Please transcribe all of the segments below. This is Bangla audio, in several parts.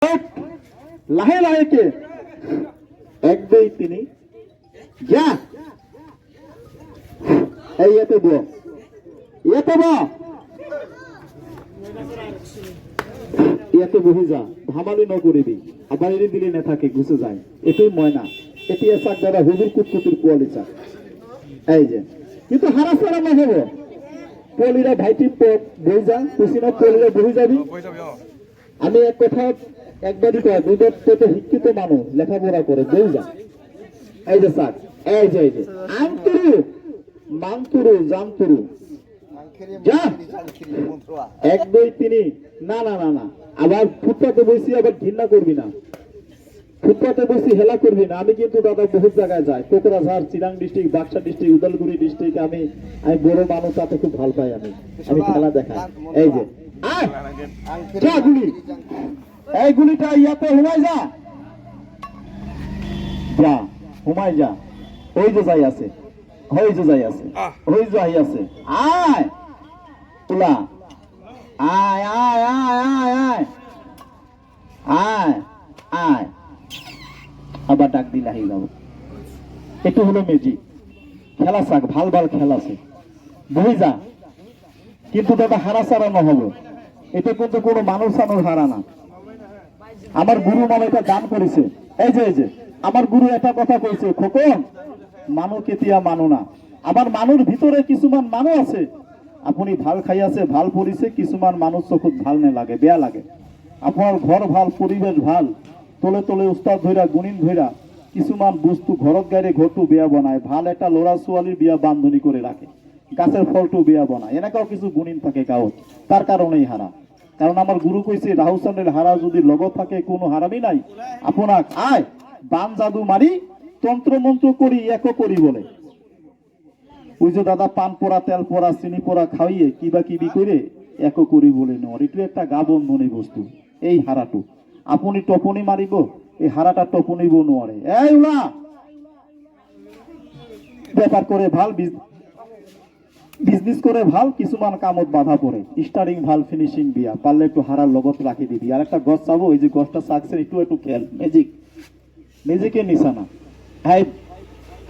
লাহে লাহে কে 1 2 3 যা এই এতে বো ইয়াতে বহি যা ধামালি নকরিবি আবার এর দিলে না থাকে ঘুষে যায় এটাই ময়না এটি এসাক দ্বারা হুজুর কুতকুতির কোয়ালি চা এই যে কিন্তু হারাছাড়া না হবে পলিরা ভাইটি বই যা কুসিনা পলিরা বহি যাবি আমি এক কথা একবারই কয় দুধের পেটে শিক্ষিত মানুষ লেখাপড়া করে বই যা এই যে স্যার এই যে আন্তরু মান্তরু জামতরু যা 1 2 3 না না না না আবার ফুটপাতে বসি আবার ঘৃণা করবি না ফুটপাতে বসি হেলা করবি না আমি কিন্তু দাদা বহুত জায়গায় যাই Kokrajhar Chirang district Baksa district Udalguri district আমি বড় মানুষ তাতে খুব ভালো পাই আমি খেলা দেখাই এই যে যা গুলি এই গুলিটা ইয়াতে হুমাই যা যা হুমাই যা ওই যে যাই আছে ওই যে যাই আছে ওই যাই আছে আয় উলা আয় আয় আয় আয় আয় আয় আয় আবার ডাক দিলে হয়ে যাবো একটু হলো মেজি খেলা থাক ভাল ভাল খেলা আছে বই যা কিন্তু দাদা হারা ছাড়া না হবো এটা কিন্তু কোনো মানুষ হারা না আমার গুরু মানে এটা দান করেছে এই যে আমার গুরু একটা কথা কইছে খোকন মানু কেতিয়া মানু না আমার মানুর ভিতরে কিছুমান মানুষ আছে আপনি ভাল খাইয়াছে ভাল পরিছে কিছুমান মানুষ চকুত ভাল নে লাগে বেয়া লাগে আপনার ঘর ভাল পরিবেশ ভাল তলে তলে উস্তাদ ধইরা গুণিন ধইরা কিছুমান বস্তু ঘরত গাইরে ঘরটু বিয়া বনায় ভাল একটা লোড়া ছোৱালীর বিয়া বান্ধনী করে রাখে গাছের ফলটু বিয়া বনায় এনেকাও কিছু গুণিন থাকে গাঁৱত তার কারণেই হারা কারণ আমার গুরু কইছে রাহুসানের হারা যদি লগত থাকে কোনো হারামি নাই আপনাক আয় বান জাদু মারি তন্ত্র মন্ত্র করি এক করি বলে ওই যে দাদা পান পোড়া তেল পোড়া চিনি পোড়া খাইয়ে কিবা কিবি করে এক করি বলে নেওয়ার একটু একটা গা বন্ধনী বস্তু এই হারাটু আপনি টপনি মারিব এই হারাটা টপনিব নোয়ারে এই উলা ব্যাপার করে ভাল বিজনেস করে ভাল কিছুমান কামত বাধা পড়ে স্টার্টিং ভাল ফিনিশিং বিয়া পারলে একটু হারার লগত রাখি দিবি আর একটা গছ চাবো ওই যে গছটা চাকছেন একটু খেল মেজিকের নিশানা হ্যাঁ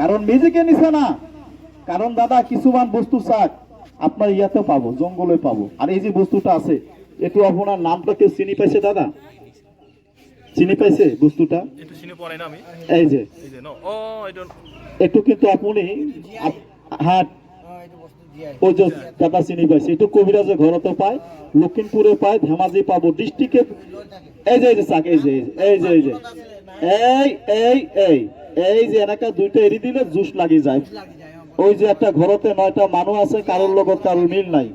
কারণ মেজিকের নিশানা কারণ দাদা কিছুমান বস্তু চাক আপনার ইয়াতে পাবো জঙ্গলে পাবো আর এই যে বস্তুটা আছে একটু আপনার নামটা কেউ চিনি পাইছে দাদা চিনি পাইছে বস্তুটা এই যে একটু কিন্তু আপনি হ্যাঁ ওই যে দাদা চিনি পাইছে একটু কবিরাজের ঘরতে পায় লক্ষিমপুরে পায় ধেমাজি পাবো ডিস্ট্রিক্টে এই যে চাক এই যে এই যে এলাকা দুইটা এরি দিলে জুস লাগি যায় ওই যে একটা ঘরতে 9টা মানুষ আছে কারোর লগত কারোর মিল নাই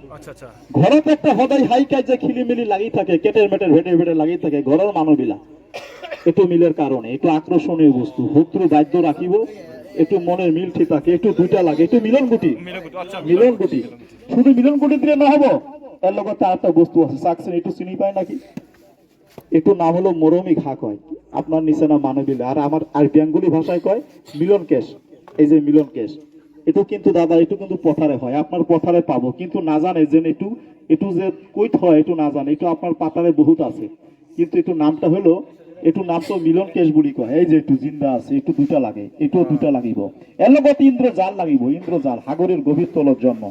ঘরতে একটা হদাই হাই কাজে খিলিমিলি লাগি থাকে কেটের মেটের ভেটে লাগি থাকে ঘরের মানুষবিলা একটু মিলের কারণে একটু আকর্ষণীয় বস্তু শত্রু বাধ্য রাখিব একটু মনের মিল ঠিক থাকে একটু দুইটা লাগে একটু মিলন গুটি শুধু মিলন গুটি দিলে না হবো এর লগত তার একটা বস্তু আছে চাকছেন একটু চিনি পায় নাকি একটু নাম হলো মরমি ঘা কয় আপনার নিচে না মানবিলে আর আমার আর বেঙ্গলি ভাষায় কয় মিলন কেশ এই যে মিলন কেশ একটু কিন্তু দাদা একটু কিন্তু পথারে হয় আপনার পথারে পাবো কিন্তু না জানে যে একটু যে কইত হয় একটু না জানে একটু আপনার পাতারে বহুত আছে কিন্তু একটু নামটা হলো একটু নাম তো মিলন কেশ বলি কয় এই যে একটু জিন্দা আছে একটু দুইটা লাগে একটু দুইটা লাগিব এর লগত ইন্দ্রজাল লাগিব ইন্দ্রজাল সাগরের গভীর তলত জন্ম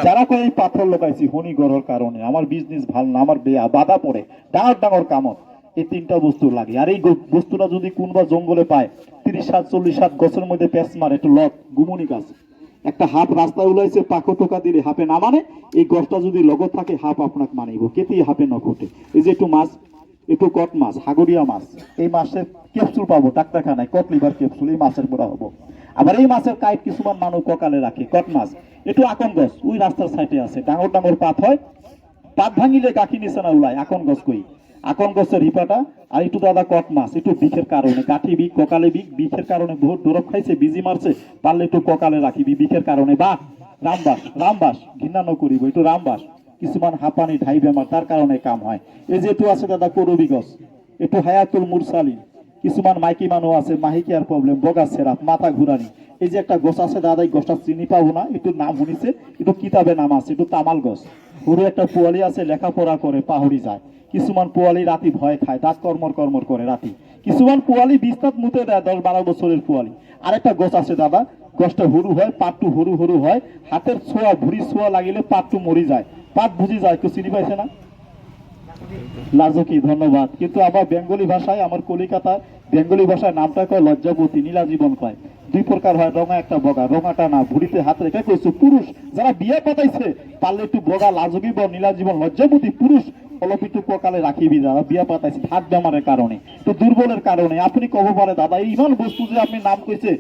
যারা কয় এই পাথর লগাইছি হনি গড়ের কারণে আমার বিজনেস ভাল না আমার বেয়া বাধা পড়ে ডাঙর কামত এই 3টা বস্তু লাগে আর এই বস্তুটা যদি কোনবা জঙ্গলে পায় 30-40 গছের মধ্যে পেঁচ মারে একটু লট গুমনি গাছ একটা হাফ রাস্তায় উলাইছে পাখো টোকা দিলে হাফে না মানে এই গছটা যদি লগত থাকে হাফ আপনাকে মানিব কেতি হাফে নঘটে এই যে একটু মাছ একটু কট মাছ হাগরিয়া মাছ এই মাছের ক্যাপসুল পাবো ডাক্তারখানায় কট লিভার ক্যাপসুল এই মাছের পোড়া হবো আবার এই মাছের কাইট কিছুমান মানুষ ককালে রাখে কট মাছ একটু আকন গছ ওই রাস্তার সাইডে আছে ডাঙর পাত হয় পাত ভাঙিলে গাখি নিচে না উলায় আকন গছ কই আকন গছের হিপাটা আর একটু দাদা কট মাছ একটু বিখের কারণে গাঠি বিক ককালে বিখের কারণে বহুত ডরব খাইছে বিজি মারছে পারলে একটু ককালে রাখিবি বিখের কারণে বা রামবাস ঘৃণা নকরিব একটু রামবাস কিছুমান হাঁপানি ঢাই বেমার তার কারণে কাম হয় এই যে একটু আছে দাদা করবি গছ একটু হায়াতুল মুরসালিন কিছুমান মাইকি মানুষ আছে মাহিকিয়ার প্রবলেম বগা সেরাপ মাথা ঘুরানি এই যে একটা গছ আছে দাদা এই গছটা চিনি পাবো না একটু নাম শুনিছে একটু কিতাবে নাম আছে একটু তামাল গছ ওর একটা পোয়ালি আছে লেখাপড়া করে পাহরি যায় কিছুমান পোৱালি রাতি ভয় খায়, দাঁত কর্মর কর্মর করে রাতি। কিছুমান পোৱালি বিছনাত মুতে দেয় 10-12 বছরের পোৱালি। আরেকটা গছ আছে দাদা, গছটা সরু হয়, পাতটু সরু সরু হয়, হাতের ছোঁয়া ভুড়ি ছোঁয়া লাগিলে পাতটু মরি যায়, পাত বুঝি যায়, কেউ চিনি পাইছে না? লাজুকি, ধন্যবাদ। কিন্তু আমার বেঙ্গলি ভাষায়, আমার কলিকাতায় বেঙ্গলি ভাষায় নামটা কয় লজ্জাবতী, নীলা জীবন কয়। দুই প্রকার হয়, রঙা একটা বগা। রঙাটা না, ভুড়িতে হাত রেখে কইছো পুরুষ যারা বিয়ে পাতাইছে পারলে একটু বগা লাজুকি বা নীলা জীবন লজ্জাবতী পুরুষ অলপ একটু পকালে রাখিবি, যারা বিয়ে পাতাইছে হাত বেমারের কারণে, তো দুর্বলের কারণে। আপনি কব পারে দাদা ইমান বস্তু যে আপনি নাম কইছে